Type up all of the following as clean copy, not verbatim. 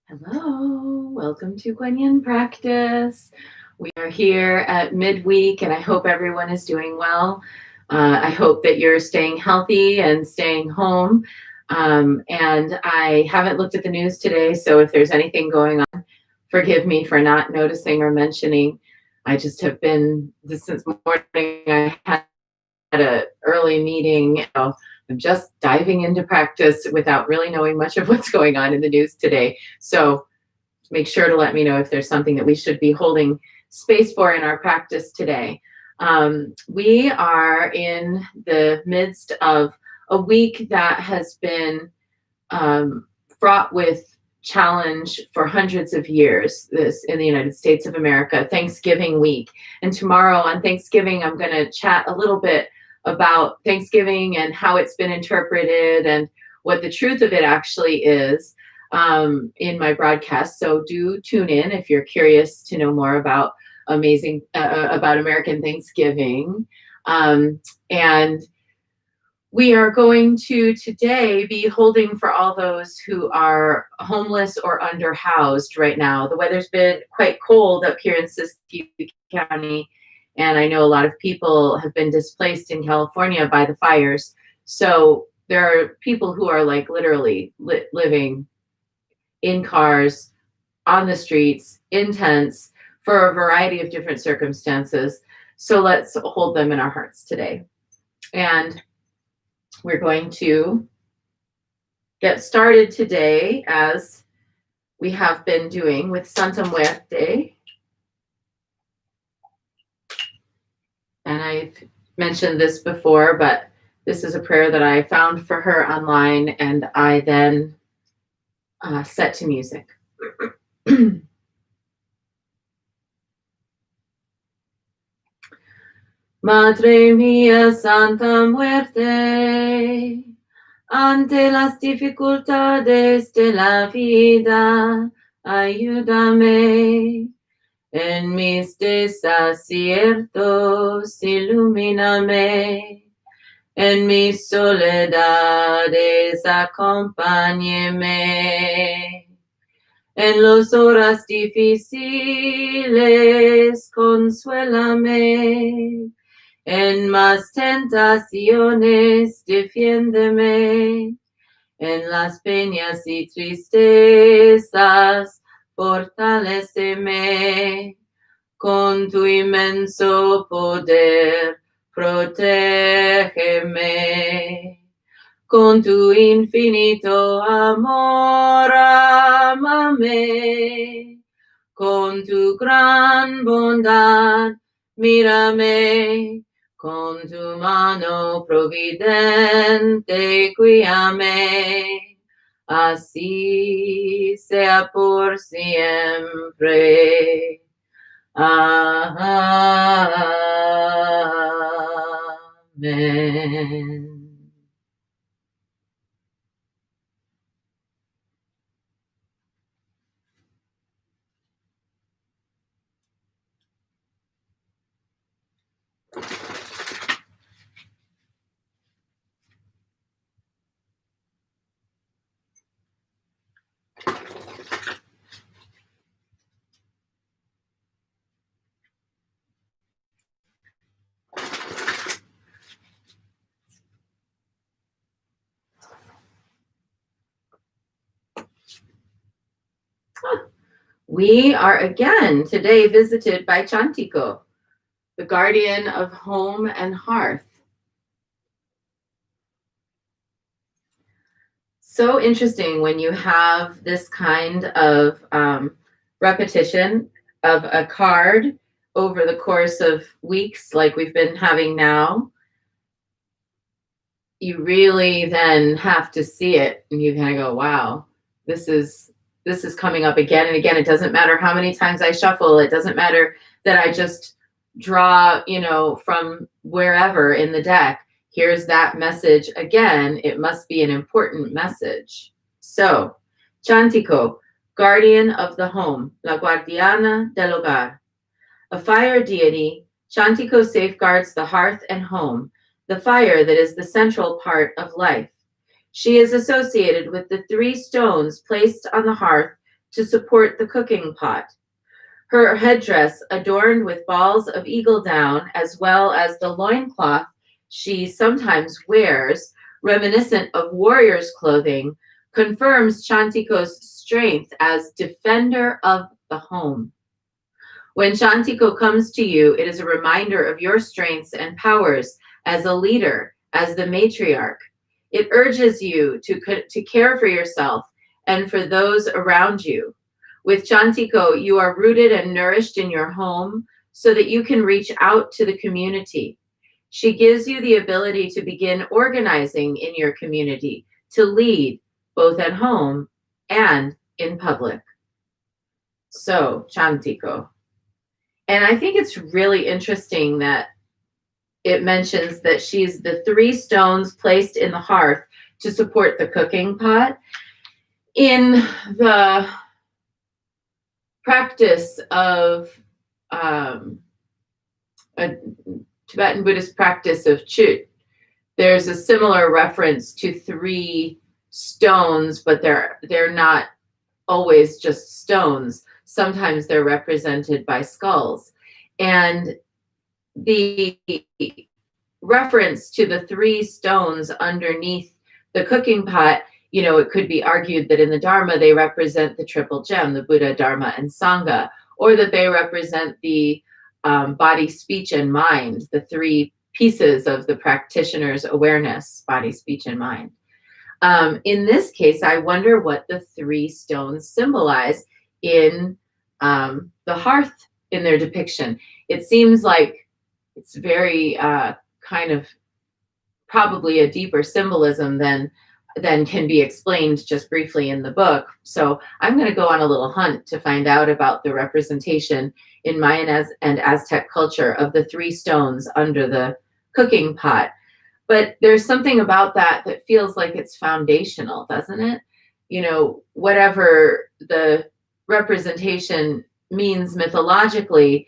Hello, welcome to Guanyin Practice. We are here at midweek, and I hope everyone is doing well. I hope that you're staying healthy and staying home. And I haven't looked at the news today, so if there's anything going on, forgive me for not noticing or mentioning. I just have been since morning. I had an early meeting. I'm just diving into practice without really knowing much of what's going on in the news today. So make sure to let me know if there's something that we should be holding space for in our practice today. We are in the midst of a week that has been fraught with challenge for hundreds of years, this in the United States of America, Thanksgiving week. And tomorrow on Thanksgiving, I'm going to chat a little bit about Thanksgiving and how it's been interpreted and what the truth of it actually is in my broadcast. So do tune in if you're curious to know more about about American Thanksgiving. And we are going to today be holding for all those who are homeless or underhoused right now. The weather's been quite cold up here in Siskiyou County, and I know a lot of people have been displaced in California by the fires. So there are people who are like literally living in cars, on the streets, in tents, for a variety of different circumstances. So let's hold them in our hearts today. And we're going to get started today as we have been doing with Santa Muerte. And I've mentioned this before, but this is a prayer that I found for her online, and I then set to music. Madre mía, Santa Muerte, ante las dificultades de la vida, ayúdame. En mis desaciertos, ilumíname. En mis soledades, acompáñeme. En las horas difíciles, consuélame. En más tentaciones, defiéndeme. En las penas y tristezas, fortaléceme. Con tu inmenso poder, protégeme. Con tu infinito amor, ámame. Con tu gran bondad, mírame. Con tu mano providente, guíame. Así sea por siempre. Amen. We are again today visited by Chantico, the guardian of home and hearth. So interesting when you have this kind of repetition of a card over the course of weeks like we've been having now. You really then have to see it and you kind of go, wow, this is coming up again and again. It doesn't matter how many times I shuffle. It doesn't matter that I just draw, from wherever in the deck. Here's that message again. It must be an important message. So, Chantico, guardian of the home, la guardiana del hogar. A fire deity, Chantico safeguards the hearth and home, the fire that is the central part of life. She is associated with the 3 stones placed on the hearth to support the cooking pot. Her headdress, adorned with balls of eagle down, as well as the loincloth she sometimes wears, reminiscent of warrior's clothing, confirms Chantiko's strength as defender of the home. When Chantiko comes to you, it is a reminder of your strengths and powers as a leader, as the matriarch. It urges you to care for yourself and for those around you. With Chantiko, you are rooted and nourished in your home so that you can reach out to the community. She gives you the ability to begin organizing in your community, to lead both at home and in public. So, Chantiko. And I think it's really interesting that it mentions that she's the 3 stones placed in the hearth to support the cooking pot. In the practice of a Tibetan Buddhist practice of Chut, there's a similar reference to 3 stones, but they're not always just stones. Sometimes they're represented by skulls. And the reference to the 3 stones underneath the cooking pot, it could be argued that in the Dharma, they represent the triple gem, the Buddha, Dharma, and Sangha, or that they represent the body, speech, and mind, the 3 pieces of the practitioner's awareness, body, speech, and mind. In this case, I wonder what the 3 stones symbolize in the hearth in their depiction. It seems like it's very kind of probably a deeper symbolism than can be explained just briefly in the book. So I'm going to go on a little hunt to find out about the representation in Mayan and Aztec culture of the 3 stones under the cooking pot. But there's something about that feels like it's foundational, doesn't it? Whatever the representation means mythologically,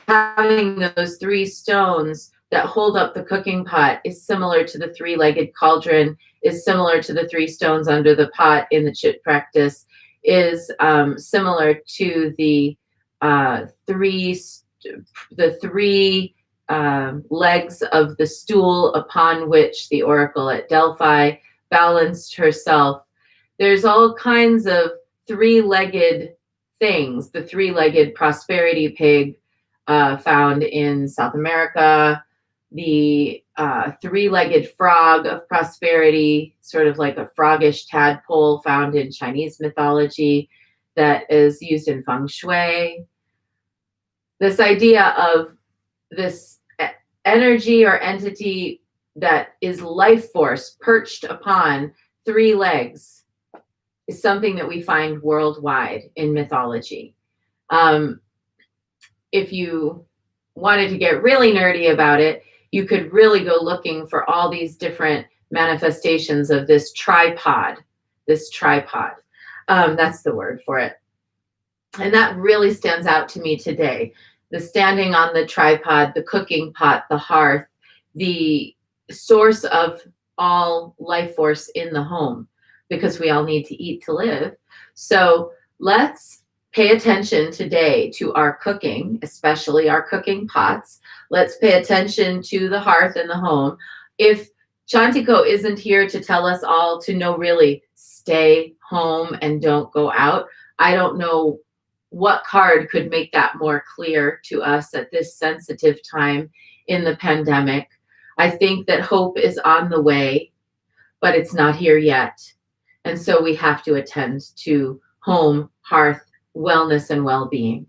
having those 3 stones that hold up the cooking pot is similar to the 3-legged cauldron, is similar to the 3 stones under the pot in the Chut practice, is similar to the 3 legs of the stool upon which the oracle at Delphi balanced herself. There's all kinds of 3-legged things. The 3-legged prosperity pig found in South America, the 3-legged frog of prosperity, sort of like a froggish tadpole found in Chinese mythology that is used in feng shui. This idea of this energy or entity that is life force perched upon 3 legs is something that we find worldwide in mythology. If you wanted to get really nerdy about it, you could really go looking for all these different manifestations of this tripod. That's the word for it. And that really stands out to me today. The standing on the tripod, the cooking pot, the hearth, the source of all life force in the home, because we all need to eat to live. So let's pay attention today to our cooking, especially our cooking pots. Let's pay attention to the hearth in the home. If Chantiko isn't here to tell us all to really stay home and don't go out, I don't know what card could make that more clear to us at this sensitive time in the pandemic. I think that hope is on the way, but it's not here yet. And so we have to attend to home, hearth, wellness, and well-being.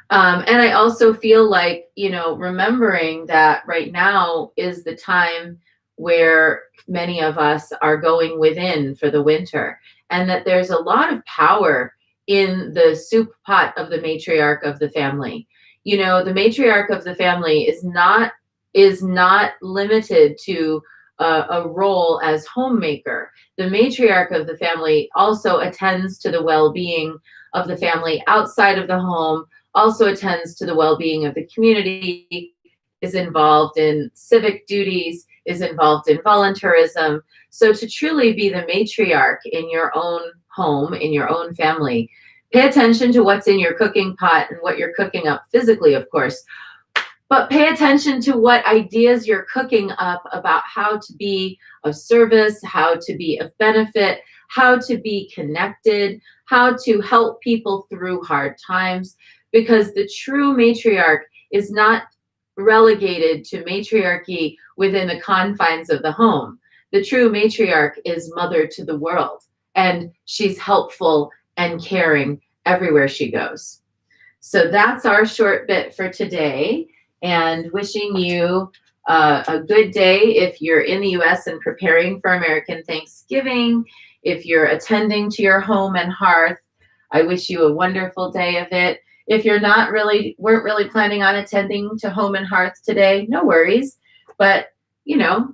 And I also feel like, remembering that right now is the time where many of us are going within for the winter, and that there's a lot of power in the soup pot of the matriarch of the family. The matriarch of the family is not limited to a role as homemaker. The matriarch of the family also attends to the well-being of the family outside of the home, also attends to the well-being of the community, is involved in civic duties, is involved in volunteerism. So to truly be the matriarch in your own home, in your own family. Pay attention to what's in your cooking pot and what you're cooking up physically, of course, but pay attention to what ideas you're cooking up about how to be of service, how to be of benefit, how to be connected, how to help people through hard times, because the true matriarch is not relegated to matriarchy within the confines of the home. The true matriarch is mother to the world, and she's helpful and caring everywhere she goes. So that's our short bit for today, and wishing you a good day if you're in the US and preparing for American Thanksgiving. If you're attending to your home and hearth, I wish you a wonderful day of it. If you're weren't really planning on attending to home and hearth today, no worries. But,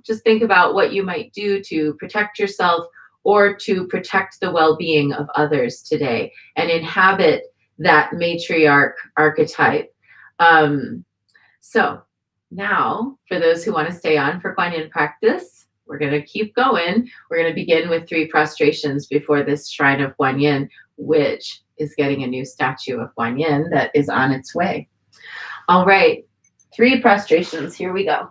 just think about what you might do to protect yourself or to protect the well-being of others today and inhabit that matriarch archetype. So now, for those who want to stay on for Guanyin practice, we're going to keep going. We're going to begin with 3 prostrations before this shrine of Guanyin, which is getting a new statue of Guanyin that is on its way. All right, 3 prostrations. Here we go.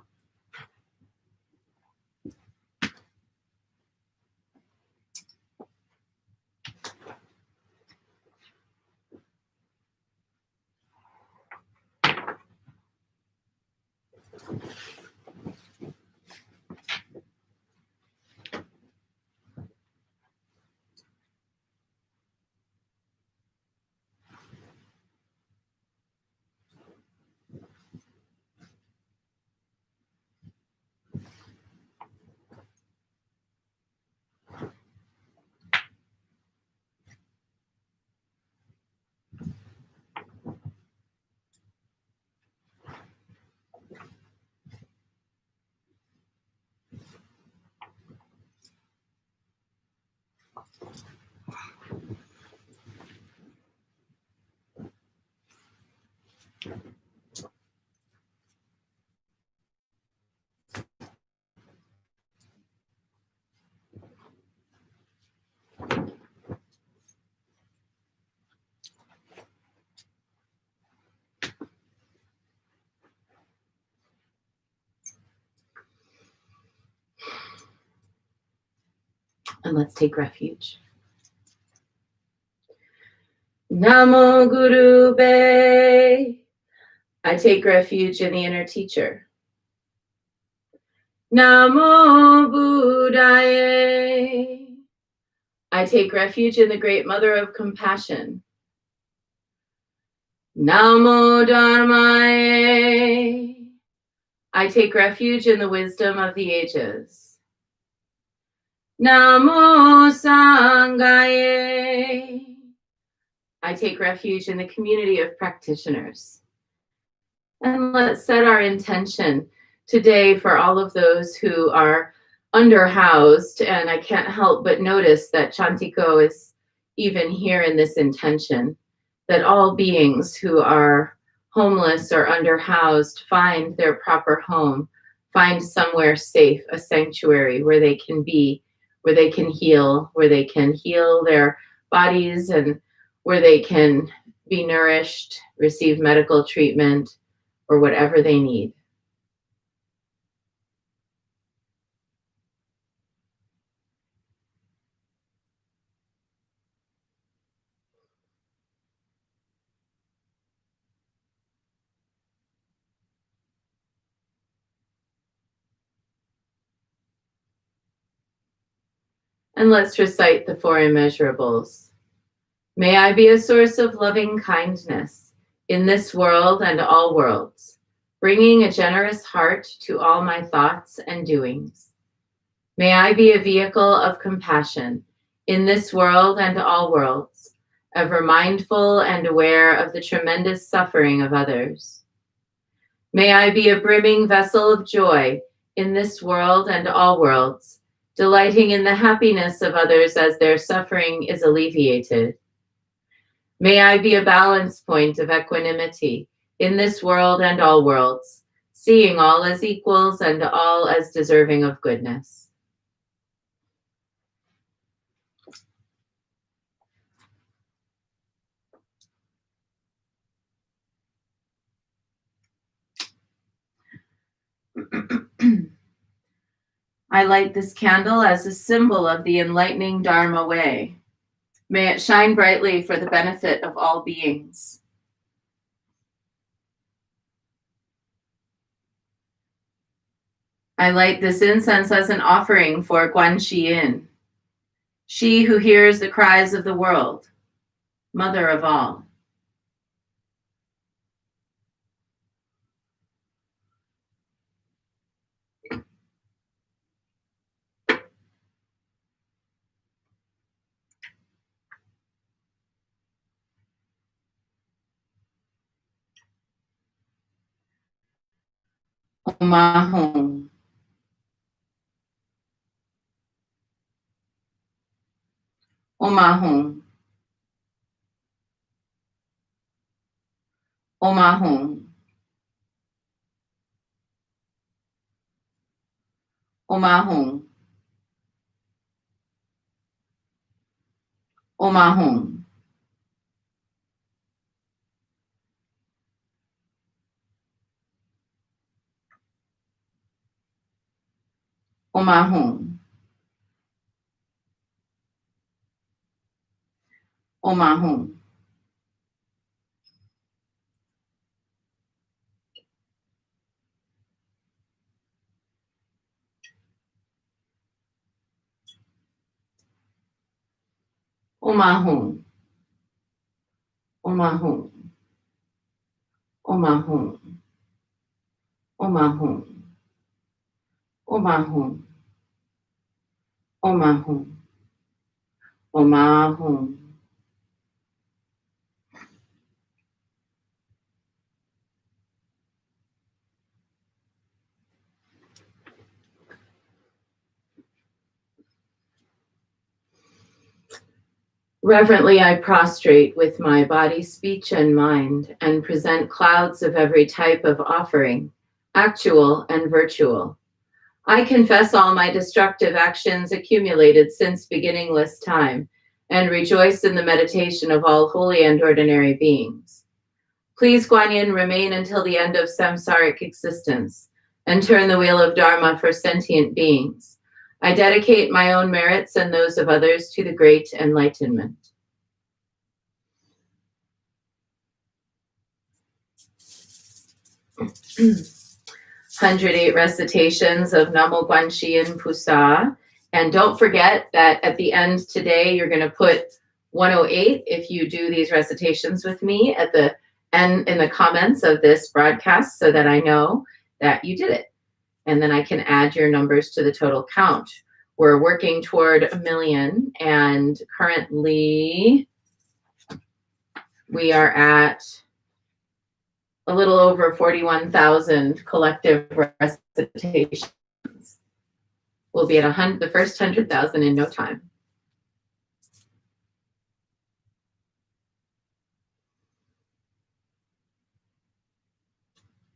And let's take refuge. Namo Guru Be. I take refuge in the inner teacher. Namo Buddhaye. I take refuge in the great mother of compassion. Namo Dharmaye. I take refuge in the wisdom of the ages. Namo Sanghaye. I take refuge in the community of practitioners. And let's set our intention today for all of those who are underhoused. And I can't help but notice that Chantiko is even here in this intention, that all beings who are homeless or underhoused find their proper home, find somewhere safe, a sanctuary where they can be, where they can heal their bodies, and where they can be nourished, receive medical treatment, or whatever they need. And let's recite the 4 immeasurables. May I be a source of loving kindness in this world and all worlds, bringing a generous heart to all my thoughts and doings. May I be a vehicle of compassion in this world and all worlds, ever mindful and aware of the tremendous suffering of others. May I be a brimming vessel of joy in this world and all worlds, delighting in the happiness of others as their suffering is alleviated. May I be a balance point of equanimity in this world and all worlds, seeing all as equals and all as deserving of goodness. I light this candle as a symbol of the enlightening Dharma way. May it shine brightly for the benefit of all beings. I light this incense as an offering for Guan Yin, she who hears the cries of the world, mother of all. Om Ahum. Om Ahum. Om Ahum. Om Ahum. Om Ahum. Om Ahum. Om Ahum. Om Ahum. Om Ahum. Om Ahum. Om Ahum. Om Ahum. Om Ahum. Om Ahum. Reverently, I prostrate with my body, speech, and mind, and present clouds of every type of offering, actual and virtual. I confess all my destructive actions accumulated since beginningless time, and rejoice in the meditation of all holy and ordinary beings. Please, Guan Yin, remain until the end of samsaric existence, and turn the wheel of Dharma for sentient beings. I dedicate my own merits and those of others to the great enlightenment. Mm. 108 recitations of Namo Guanxi Yin Pusa. And don't forget that at the end today, you're going to put 108 if you do these recitations with me at the end in the comments of this broadcast so that I know that you did it. And then I can add your numbers to the total count. We're working toward 1 million, and currently we are at a little over 41,000 collective recitations. We'll be at the first 100,000 in no time.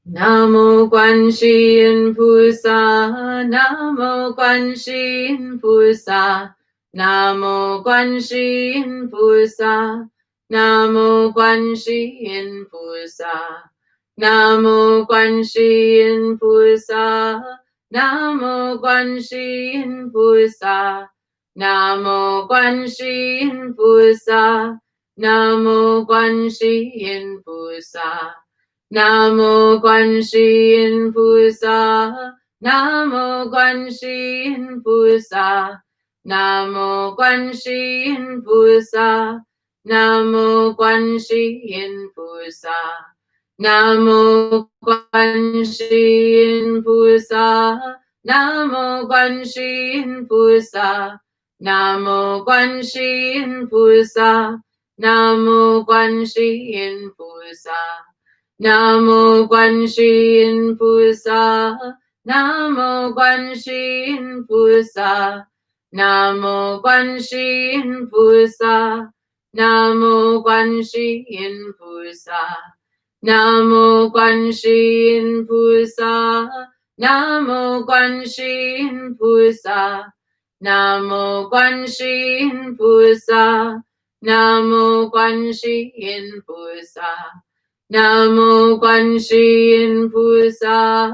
Namo Guanxi Yin Pusa, Namo Guanxi Yin Pusa, Namo Guanxi Yin Pusa, Namo Guanxi Yin Pusa, Namo Guanxi Yin Pusa, Namo Guanxi Yin Pusa, Namo Guanxi Yin Pusa, Namo Guanxi Yin Pusa. Namo Guanxi Yin Pusa, Namo Guanxi Yin Pusa, Namo Guanxi Yin Pusa, Namo Guanxi Yin Pusa, Namo Guanxi Yin Pusa, Namo Guanxi Yin Pusa, Namo Guanxi Yin Pusa, Namo Guanxi Yin Pusa. Namo Guanxi Yin Pusa, Namo Guanxi Yin Pusa, Namo Guanxi Yin Pusa, Namo Guanxi Yin Pusa, Namo Guanxi Yin Pusa, Namo Guanxi Yin Pusa, Namo Guanxi Yin Pusa, Namo Guanxi Yin Pusa. Namo Guanxi Yin Pusa,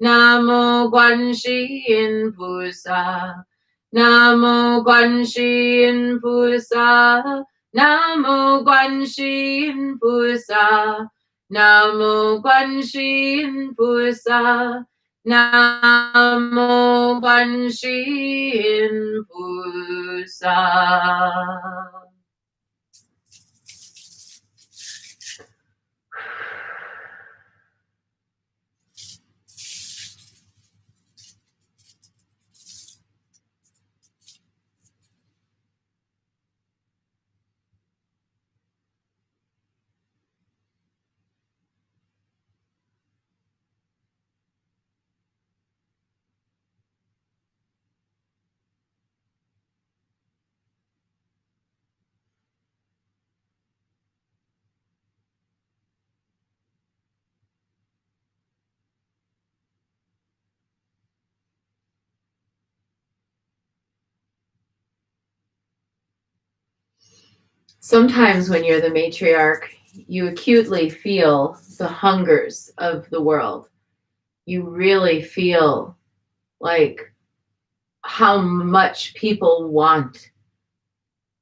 Namo Guan Shi Yin Pusa. Namo Guan Shi Yin Pusa. Namo Guan Shi Yin Pusa. Namo Guan Shi Yin Pusa. Namo Guan Shi Yin Pusa. Sometimes when you're the matriarch, you acutely feel the hungers of the world. You really feel like how much people want.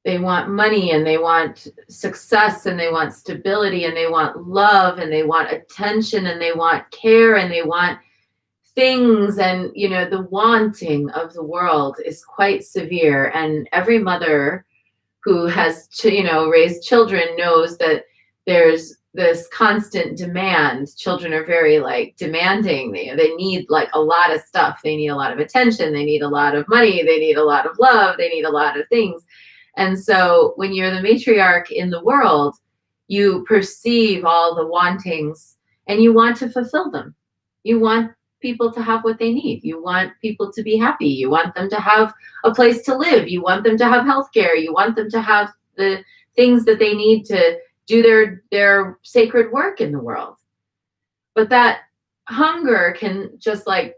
They want money and they want success and they want stability and they want love and they want attention and they want care and they want things. And, you know, the wanting of the world is quite severe. And every mother who has, raised children knows that there's this constant demand. Children are very like demanding. They need like a lot of stuff. They need a lot of attention. They need a lot of money. They need a lot of love. They need a lot of things. And so when you're the matriarch in the world, you perceive all the wantings and you want to fulfill them. You want people to have what they need. You want people to be happy. You want them to have a place to live. You want them to have healthcare. You want them to have the things that they need to do their sacred work in the world. But that hunger can, just like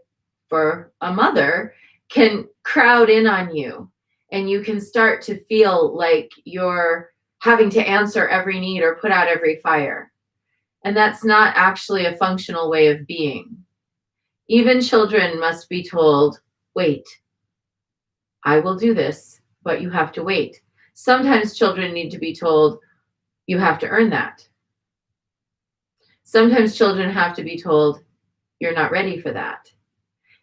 for a mother, can crowd in on you. And you can start to feel like you're having to answer every need or put out every fire. And that's not actually a functional way of being. Even children must be told, wait, I will do this, but you have to wait. Sometimes children need to be told, you have to earn that. Sometimes children have to be told, you're not ready for that.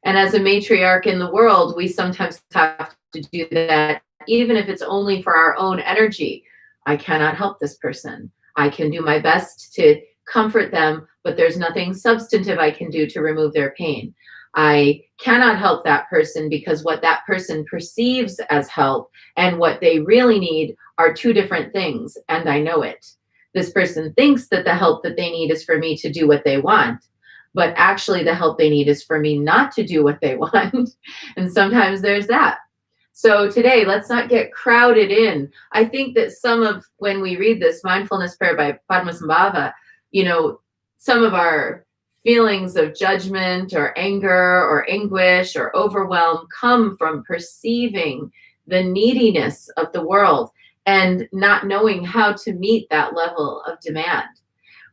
And as a matriarch in the world, we sometimes have to do that, even if it's only for our own energy. I cannot help this person. I can do my best to comfort them, but there's nothing substantive I can do to remove their pain. I cannot help that person because what that person perceives as help and what they really need are two different things, and I know it. This person thinks that the help that they need is for me to do what they want, but actually the help they need is for me not to do what they want. And sometimes there's that. So today, let's not get crowded in. I think that when we read this mindfulness prayer by Padmasambhava, some of our feelings of judgment or anger or anguish or overwhelm come from perceiving the neediness of the world and not knowing how to meet that level of demand.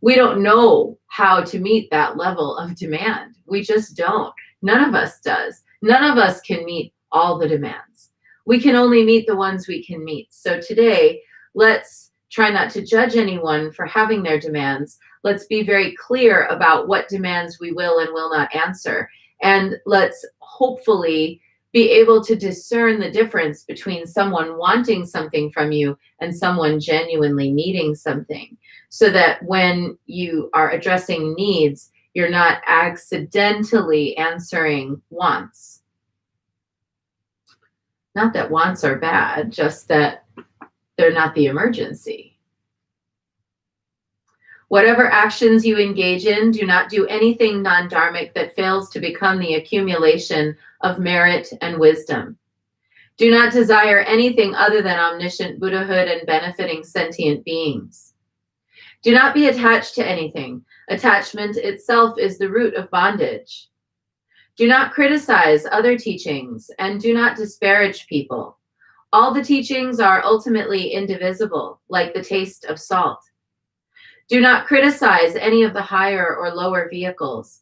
We don't know how to meet that level of demand. We just don't. None of us does. None of us can meet all the demands. We can only meet the ones we can meet. So today, let's try not to judge anyone for having their demands. Let's be very clear about what demands we will and will not answer. And let's hopefully be able to discern the difference between someone wanting something from you and someone genuinely needing something, so that when you are addressing needs, you're not accidentally answering wants. Not that wants are bad, just that they're not the emergency. Whatever actions you engage in, do not do anything non-dharmic that fails to become the accumulation of merit and wisdom. Do not desire anything other than omniscient Buddhahood and benefiting sentient beings. Do not be attached to anything. Attachment itself is the root of bondage. Do not criticize other teachings and do not disparage people. All the teachings are ultimately indivisible, like the taste of salt. Do not criticize any of the higher or lower vehicles.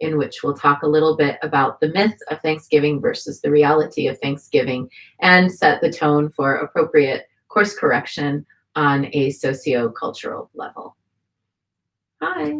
in which we'll talk a little bit about the myth of Thanksgiving versus the reality of Thanksgiving and set the tone for appropriate course correction on a socio-cultural level. Hi.